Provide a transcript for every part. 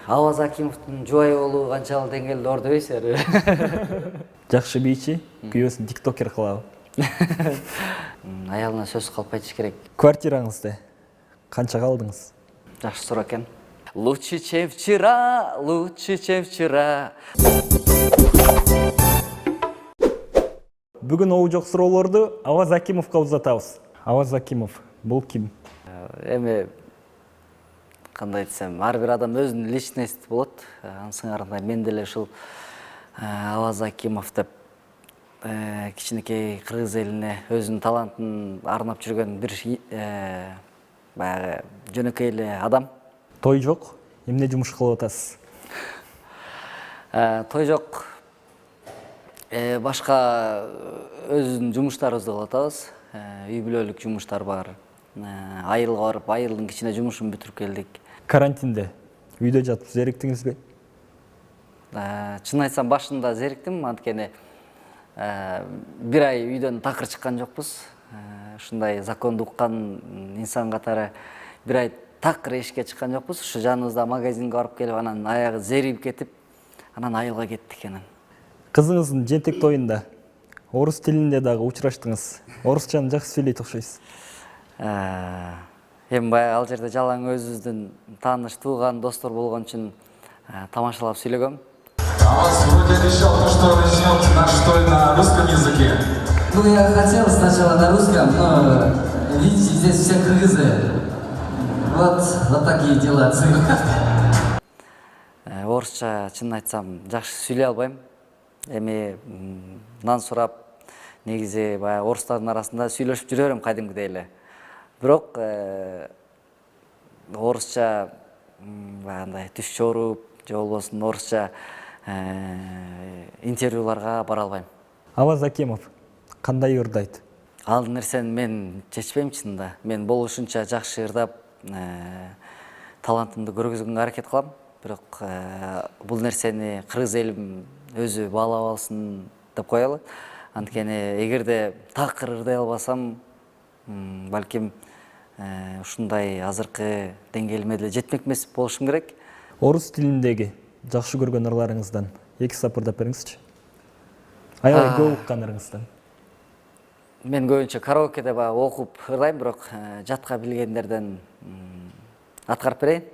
Аваз Акимовдун жубайы болуу канчалык деңгээлде ор дебейсиңер. Жакшы бийчи, күйөөсүн тиктокер кылабы. Аялына сөз калпайтыш керек. Квартираңызды канчага алдыңыз? Жакшы суроо экен. Лучше, чем вчера, лучше, чем вчера. Бүгүн оо жок суроолорду Аваз Акимовго узатабыз. Аваз Акимов бул ким? Эми кандай десем, ар бир адам өзүнүн личности болот. Ансыңарында мен деле ушул Аваз Акимов деп кичинекей кыргыз элине өзүнүн талантын арнап жүргөн бир баягы жөнөкөй эле адам. Той жок, эмне жумуш кылып атасыз? Той жок. Башка өзүнүн жумуштарыбызды кылып атабыз. Үй бүлөлүк жумуштар бар. Айылга барып, айылдын кичине жумушун бүтүрүп келдик. Карантинде үйдө жатып зериктиңизби? Чын айтсам башында зериктим, анткени бир ай үйдөн такыр чыккан жокпуз. Ушундай законду уккан инсан катары бир ай такыр эшикке чыккан жокпуз. Ушу жаныбызда магазинге барып келип, анан аягы зерип кетип, анан айылга кеттик анан. Кызыңыздын жентек тоюнда орус тилинде дагы учураштыңыз. Орусчаны жакшы сүйлөйт окшойсуз. Эми баягы ал жерде жалаң өзүбүздүн тааныш, тууган, достор болгон үчүн тамашалап сүйлөгөм. Сегодня решил, что начнем наш той на русском языке. Ну, я хотел сначала на русском, но видите, здесь все кыргызы. Вот такие дела. Орусча чын айтсам жакшы сүйлөй албайм. Эми нан сурап, негизи баягы орустардын арасында сүйлөшүп жүрө берем кадимкидей эле. Бирок орусча баягындай түш жоруп, же болбосун орусча интервьюларга бара албайм. Аваз Акимов кандай ырдайт? Ал нерсени мен чечпейм чынында. Мен болушунча жакшы ырдап, талантымды көргөзгөнгө аракет кылам. Бирок бул нерсени кыргыз элим өзү баалап алсын деп коелу. Анткени эгерде такыр ырдай албасам, балким ушундай азыркы деңгээлиме деле жетмек эмес болушум керек. Орус тилиндеги жакшы көргөн ырларыңыздан эки сапырдап бериңизчи. Аябай көп уккан ырыңыздан. Мен көбүнчө караокеде баягы окуп ырдайм, бирок жатка билгендерден аткарып берейин.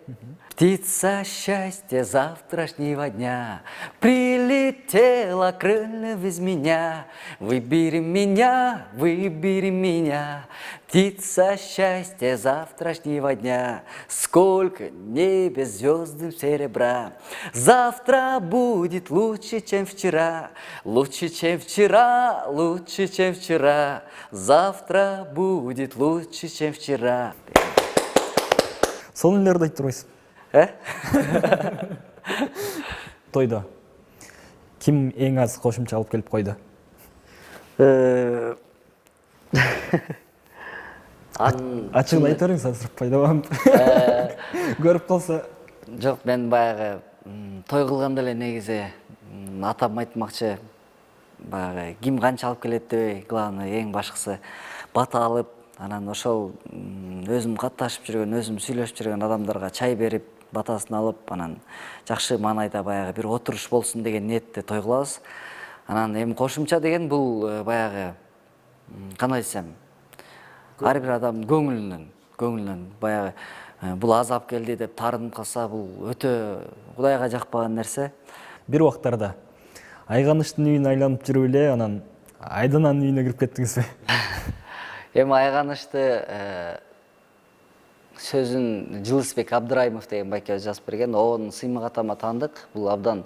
Птица счастья завтрашнего дня прилетела крыльев из меня. Выбери меня, выбери меня. Птица счастья завтрашнего дня. Сколько небес, звезд серебра. Завтра будет лучше, чем вчера. Лучше, чем вчера, лучше, чем вчера. Завтра будет лучше, чем вчера. Сол эле ырдайт турбайсыз? Тойдо ким эң аз кошумча алып келип койду? Ачыгын айта бериңиз, азыр пайдаланып. Көрүп калса. Жок, мен баягы той кылганда эле негизи атам айтмакчы, баягы ким канча алып келет дебей, главный эң башкысы бата алып, анан ошол өзүм катташып жүргөн, өзүм сүйлөшүп жүргөн адамдарга чай берип, батасын алып, анан жакшы маанайда баягы бир отуруш болсун деген ниетте той кылабыз. Анан эми кошумча деген бул баягы кандай десем, ар бир адам көңүлүнөн баягы бул аз алып келди деп таарынып калса, бул өтө Кудайга жакпаган нерсе. Бир убактарда Айганыштын үйүн айланып жүрүп эле, анан Айдананын үйүнө кирип кеттиңизби? Эми Айганышты сөзүн Жылысбек Абдырайымов деген байке жазып берген. Оон сыймак атама таандык. Бул абдан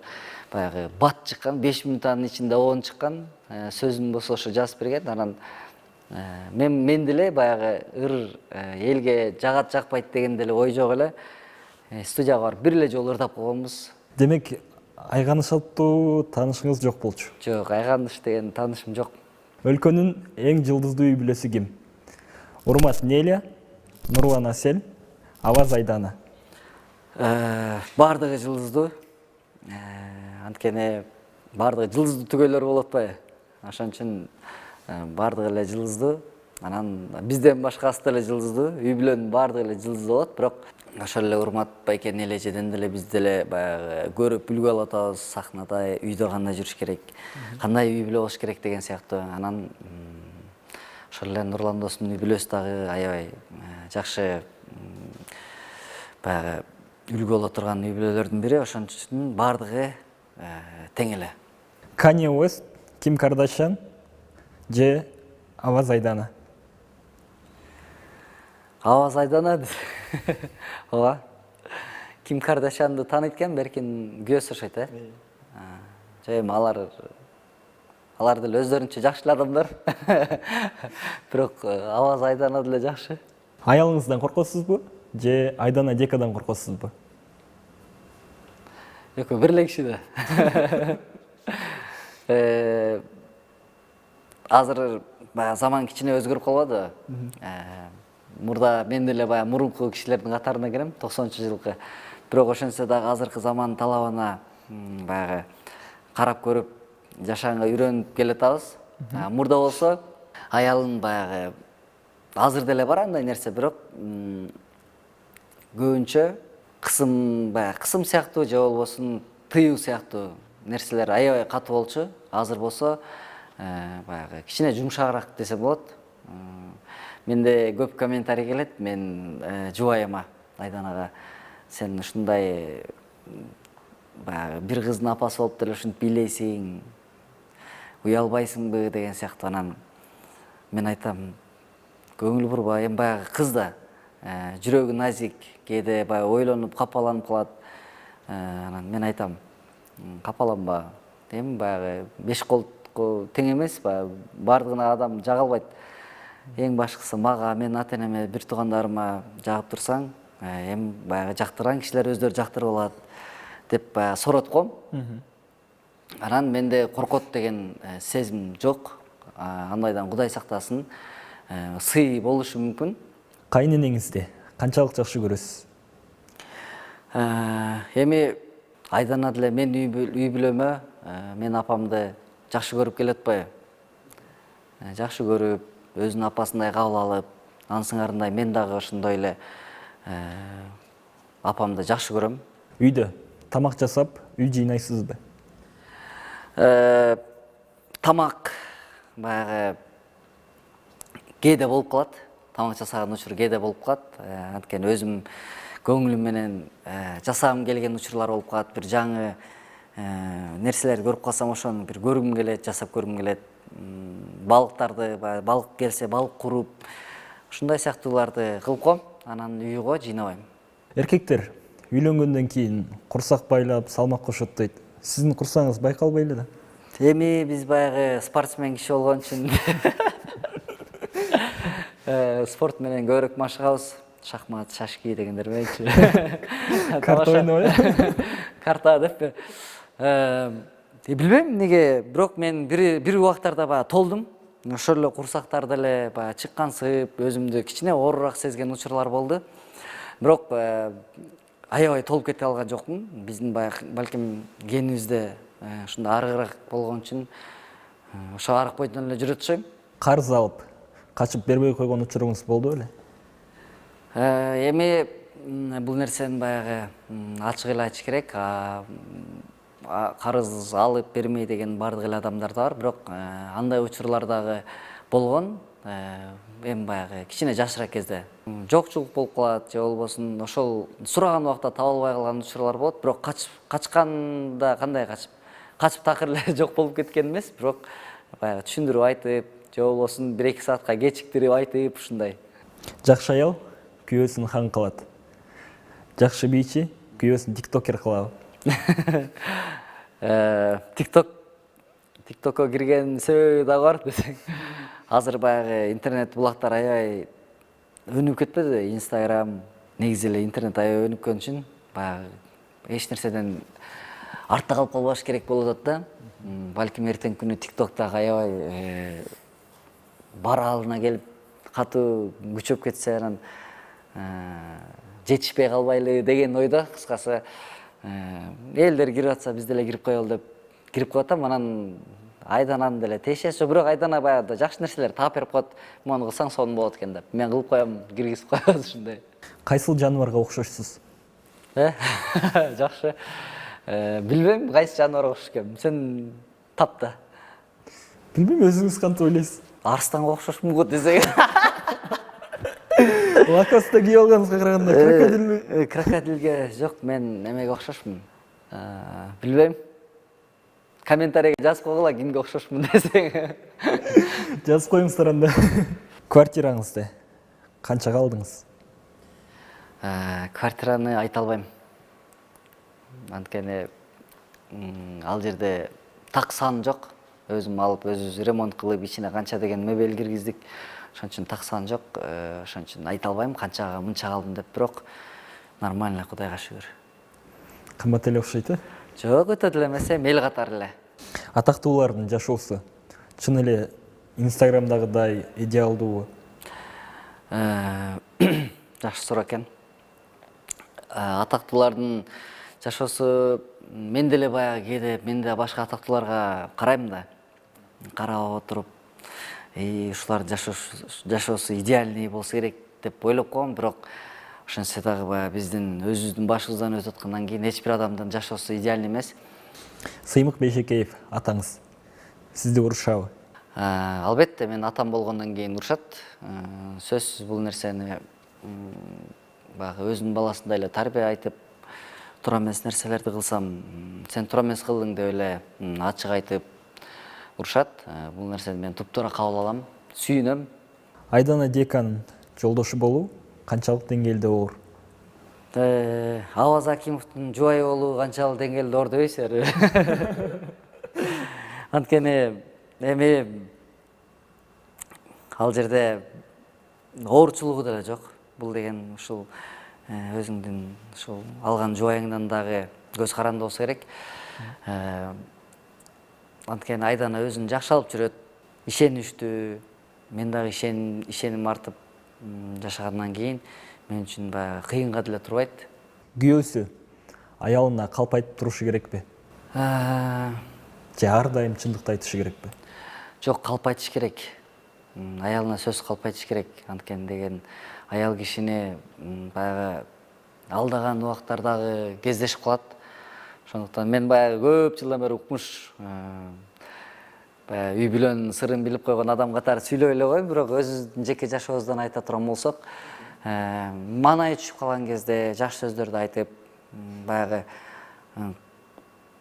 баягы бат чыккан, 5 минуттун ичинде оон чыккан. Сөзүн болсо ошо жазып берген. Анан мен деле баягы ыр элге жагат жакпайт деген деле ой жок эле. Студияга барып бир эле жолу ырдап койгонбуз. Демек Айганыш аттуу таанышыңыз жок болчу? Жок, Айганыш деген таанышым жок. Өлкөнүн эң жылдыздуу үй бүлөсү ким? Урмат Неля, Нурлан Асел, Аваз Айданы. Бардыгы жылдыздуу. Анткени бардыгы жылдыздуу түгөлөр болуп атпайбы? Ошон үчүн бардыгы эле жылдыздуу. Анан бизден башкасы деле жылдыздуу. Үй бүлөнүн бардыгы эле жылдыздуу болот, бирок ошол эле урмат байкенин эле жеден деле биз деле баягы көрүп үлгү алып атабыз сахнада үйдө кандай жүрүш керек, кандай үй бүлө болуш керек деген сыяктуу. Анан ошол эле Нурлан достумдун үй бүлөсү дагы аябай жакшы баягы үлгү боло турган үй бүлөлөрдүн бири, ошон үчүн баардыгы тең эле. Kanye West, Kim Kardashian же Аваз Айданы? Аваз Айданы ооба. Ким Кардашьянды тааныйт экен, беркин күйөөсү окшойт, же эми алар деле өздөрүнчө жакшы эле адамдар. Бирок Аваз Айданы деле жакшы. Аялыңыздан коркосузбу же Айдана Декадан коркосузбу? Экөө бир эле киши да. Азыр баягы заман кичине өзгөрүп калбады. Мурда мен деле баягы мурунку кишилердин катарына кирем, 90-жылкы. Бирок ошентсе дагы азыркы заман талабына баягы карап көрүп жашаганга үйрөнүп келатабыз. Мурда болсо аялым баягы азыр деле бар андай нерсе, бирок көбүнчө кысым сыяктуу же болбосун тыюу сыяктуу нерселер аябай катуу болчу. Азыр болсо баягы кичине жумшагыраак десем болот. Менде көп комментарий келет, мен жубайыма, Айданага, сен ушундай баягы бир кыздын апасы болуп деле ушинтип бийлейсиң, уялбайсыңбы деген сыяктуу. Анан мен айтам, көңүл бурба, эми баягы кыз да жүрөгү назик, кээде баягы ойлонуп, капаланып калат. Анан мен айтам, капаланба, эми баягы беш колдук тең эмес, баягы баардыгына адам жага албайт. Эң башкысы мага, мен ата-энеме, бир туугандарыма жагып турсаң, эми баягы жактырган кишилер өздөрү жактырып алат деп баягы соротком. Анан менде коркот деген сезим жок. Андайдан Кудай сактасын. Сый болушу мүмкүн. Кайненеңизди канчалык жакшы көрөсүз? Эми Айдана деле мен үй бүлөмө, мен апамды жакшы көрүп келет атпайбы? Жакшы көрүп, өзүнүн апасындай кабыл алып, ансыңарындай мен дагы ошондой эле апамды жакшы көрөм. Үйдө тамак жасап, үй жыйнайсызбы? Тамак баягы кээде болуп калат. Тамак жасаган учур кээде болуп калат. Анткени өзүм көңүлүм менен жасагым келген учурлар болуп калат. Бир жаңы нерселерди көрүп калсам, ошону бир көргүм келет, жасап көргүм келет. Балыктарды, балык келсе балык куруп, ушундай сыяктууларды кылып коем. Анан үйгө жыйнабайм. Эркектер үйлөнгөндөн кийин курсак байлап, салмак кошот дейт. Сиздин курсагыңыз байкалбай эле да? Эми биз баягы спортсмен киши болгон үчүн спорт менен көбүрөөк машыгабыз. Шахмат, шашки дегендер менчи. Карта ойнобойбу? Карта деппи. Билбейм эмнеге, бирок мен бир убактарда баягы толдум. Ошол эле курсактар деле баягы чыккансып, өзүмдү кичине оорураак сезген учурлар болду. Бирок аябай толуп кете алган жокмун. Биздин баягы балким генибизде ушундай арыгыраак болгон үчүн ошо арык бойдон эле жүрөт окшойм. Карыз алып, качып бербей койгон учуруңуз болду беле? Эми бул нерсени баягы ачык эле айтыш керек. Карыз алып бермей деген баардык эле адамдар да бар, бирок андай учурлар дагы болгон. Эми баягы кичине жашыраак кезде жокчулук болуп калат, же болбосун ошол сураган убакта таба албай калган учурлар болот. Бирок качканда кандай качып такыр эле жок болуп кеткен эмес, бирок баягы түшүндүрүп айтып, же болбосун 1-2 саатка кечиктирип айтып, ушундай. Жакшы аял күйөөсүн хан кылат. Жакшы бийчи күйөөсүн тиктокер кылабы? ТикТокко кирген себеби да бар десең. Азыр баягы интернет булактар аябай өнүгүп кетпеди. Инстаграм, негизи эле интернет аябай өнүккөн үчүн баягы эч нерседен артта калып калбаш керек болуп атат да. Балким эртеңки күнү ТикТоктогу аябай баралына келип катуу күчөп кетсе, анан жетишпей калбайлы деген ойдо. Кыскасы элдер кирип атса биз деле кирип коелу деп кирип коет атам. Анан айдананы деле тиешеси, бирок айдана баягы жакшы нерселер таап берип коет. Муну кылсаң сонун болот экен деп. Мен кылып коем, киргизип коебуз ушундай. Кайсыл жаныбарга окшошсуз? Жакшы. Билбейм, кайсы жаныбарга окшош экенин. Сен тап да. Билбейм, өзүңүз кантип ойлойсуз? Арстанга окшошмун го десең. Лакоста кийип алганыңызга караганда крокодилби? Крокодилге жок, мен эмеге окшошмун. Билбейм. Комментарийге жазып койгула, кимге окшошмун десең. Жазып коюңуздар анда. Квартираңызды канчага алдыңыз? Квартираны айта албайм. Анткени ал жерде так сан жок. Өзүм алып, өзүбүз ремонт кылып, ичине канча деген мебель киргиздик. Ошон үчүн так сан жок. Ошон үчүн айта албайм канчага мынча алдым деп, бирок нормально, Кудайга шүгүр. Кымбат эле окшойт э? Жок, өтө деле эмес, эл катары эле. Атактуулардын жашоосу чын эле Инстаграмдагыдай идеалдуубу? Жакшы суроо экен. Атактуулардын жашоосу мен деле баягы кээде мен да башка атактууларга карайм да. Карап отуруп, ушулардын жашоосу идеальный болсо керек деп ойлоп коем, бирок ошентсе дагы баягы биздин өзүбүздүн башыбыздан өтүп аткандан кийин эч бир адамдын жашоосу идеальный эмес. Сыймык Бейшекеев атаңыз сизди урушабы? Албетте, мен атам болгондон кийин урушат. Сөзсүз бул нерсени баягы өзүнүн баласындай эле тарбия айтып, туура эмес нерселерди кылсам, сен туура эмес кылдың деп эле ачык айтып урушат. Бул нерсени мен туптуура кабыл алам, сүйүнөм. Айдана Деканын жолдошу болуу канчалык деңгээлде оор? Аваз Акимовдун жубайы болуу канчалык деңгээлде оор дебейсиңер. Анткени эми ал жерде оорчулугу деле жок. Бул деген ушул өзүңдүн ушул алган жубайыңдан дагы көз каранды болсо керек. Анткени Айдана өзүн жакшы алып жүрөт, ишеничтүү. Мен дагы ишеним артып жашагандан кийин мен үчүн баягы кыйынга деле турбайт. Күйөөсү аялына калп айтып турушу керекпи? Же ар дайым чындыкты айтышы керекпи? Жок, калп айтыш керек. Аялына сөз калп айтыш керек. Анткени деген аял кишини баягы алдаган убактардагы кездешип калат. Ошондуктан мен баягы көп жылдан бери укмуш, үй бүлөнүн сырын билип койгон адам катары сүйлөй эле коем, бирок өзүбүздүн жеке жашообуздан айта турган болсок, маанайы түшүп калган кезде жакшы сөздөрдү айтып, баягы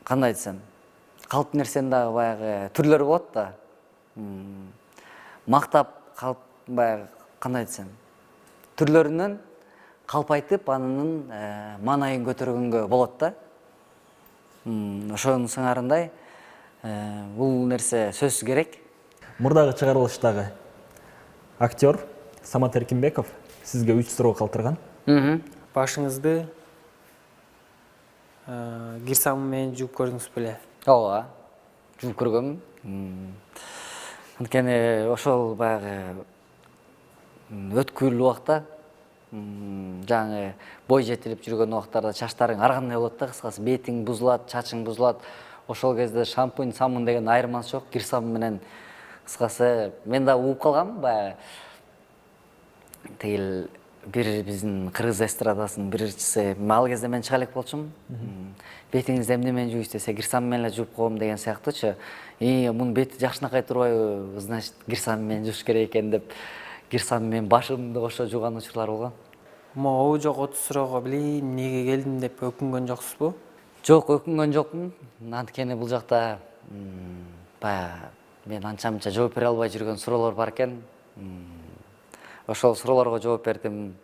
кандай десем, калп нерсенин дагы баягы түрлөрү болот да. Мактап калп, баягы кандай десем, түрлөрүнөн калп айтып, анын маанайын көтөргөнгө болот да. Ошонун сыңарындай бул нерсе сөзсүз керек. Мурдагы чыгарылыштагы актер Самат Эркинбеков сизге 3 суроо калтырган. Башыңызды кирсамы менен жууп көрдүңүз беле? Ооба, жууп көргөм. Анткени ошол баягы өткүл убакта, жаңы бой жетилип жүргөн убактарда чачтарың ар кандай болот да, кыскасы бетиң бузулат, чачың бузулат. Ошол кезде шампунь, саммун деген айырмасы жок. Кирсам менен кыскасы мен да ууп калгам, баягы тигил бир биздин кыргыз эстрадасынын бир ырчысы, ал кезде мен чыга элек болчумун. Бетиңизди эмне менен жууйсуз десе, кирсам менен эле жууп коем деген сыяктуучу. Мунун бети жакшынакай турбайбы, значит, кирсам менен жууш керек экен деп, кирсам менен башымды кошо жууган учурлар болгон. Могу жок 30 суроого билейин, эмнеге келдим деп өкүнгөн жоксузбу? Жок, өкүнгөн жокмун. Анткени бул жакта баягы мен анча-мынча жооп бере албай жүргөн суроолор бар экен. Ошол суроолорго жооп бердим.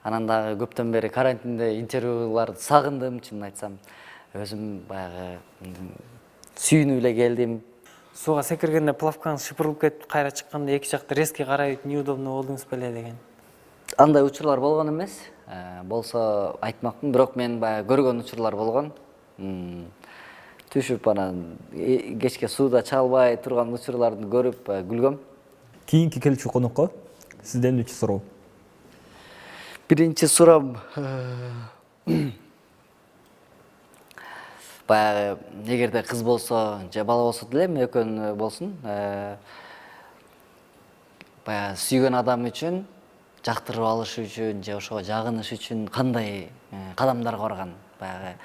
Анан дагы көптөн бери карантинде интервьюларды сагындым, чынын айтсам. Өзүм баягы сүйүнүп эле келдим. Сууга секиргенде плавкаңыз шыпырылып кетип, кайра чыкканда эки жакты резкий карайып, неудобно болдуңуз беле деген. Андай учурлар болгон эмес. Болсо айтмакмын, бирок мен баягы көргөн учурлар болгон. Түшүп анан кечке сууда чалбай турган учурларды көрүп күлгөм. Кийинки келчү конокко сизден 3 суроо. Биринчи суроом баягы эгерде кыз болсо же бала болсо делем экөөнү болсун, баягы сүйгөн адам үчүн жактырып алыш үчүн же ошого жагыныш үчүн кандай кадамдарга барган, баягы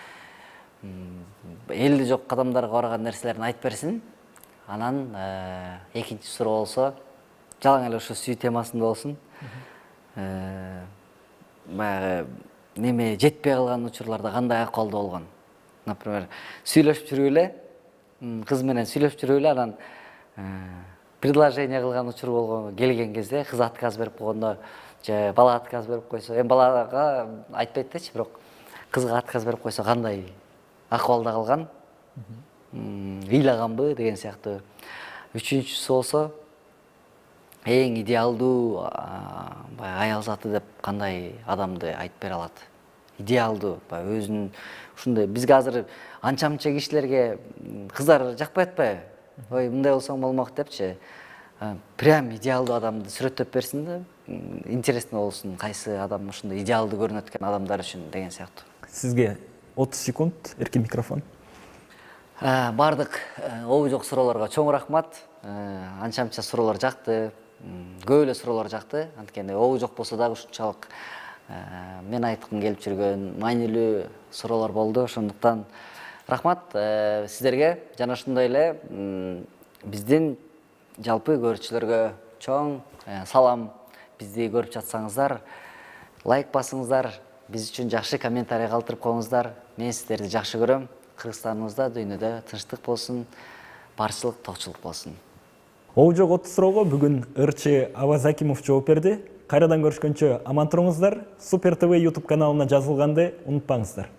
элди жок кадамдарга барган нерселерин айтып берсин. Анан экинчи суроо болсо жалаң эле ушу сүй темасында болсун. Баягы неме жетпей калган учурларда кандай акыбалда болгон? Например, сүйлөшүп жүрүп эле, кыз менен сүйлөшүп жүрүп эле, анан предложение кылган учур болгон келген кезде кыз отказ берип койгондо же бала отказ берип койсо, эми балага айтпайт дечи, бирок кызга отказ берип койсо кандай акыбалда калган? Ыйлаганбы деген сыяктуу. Үчүнчүсү болсо эң идеалдуу аял заты деп кандай адамды айтып бере алат? Идеалдуу, өзүнүн ушундай бизге азыр анча-мынча кишилерге кыздар жакпай атпайбы? Ой, мындай болсоң болмок депчи. Прям идеалдуу адамды сүрөттөп берсин да, интересно болсун, кайсы адам ушундай идеалдуу көрүнөт экен адамдар үчүн деген сыяктуу. Сизге 30 секунд, эркин микрофон. Бардык обу жок суроолорго чоң рахмат. Анча-мынча суроолор жакты, көп эле суроолор жакты. Анткени обу жок болсо дагы ушунчалык мен айткым келип жүргөн маанилүү суроолор болду. Ошондуктан рахмат сиздерге. Жана ошондой эле биздин жалпы көрүүчүлөргө чоң салам. Бизди көрүп жатсаңыздар, лайк басыңыздар, биз үчүн жакшы комментарий калтырып коюңуздар. Мен сиздерди жакшы көрөм. Кыргызстаныбызда, дүйнөдө тынчтык болсун, барчылык, токчулук болсун. Обу жок 30 суроого бүгүн ырчы Аваз Акимов жооп берди. Кайрадан көрүшкөнчө аман туруңуздар. Супер ТВ YouTube каналына жазылганды унутпаңыздар.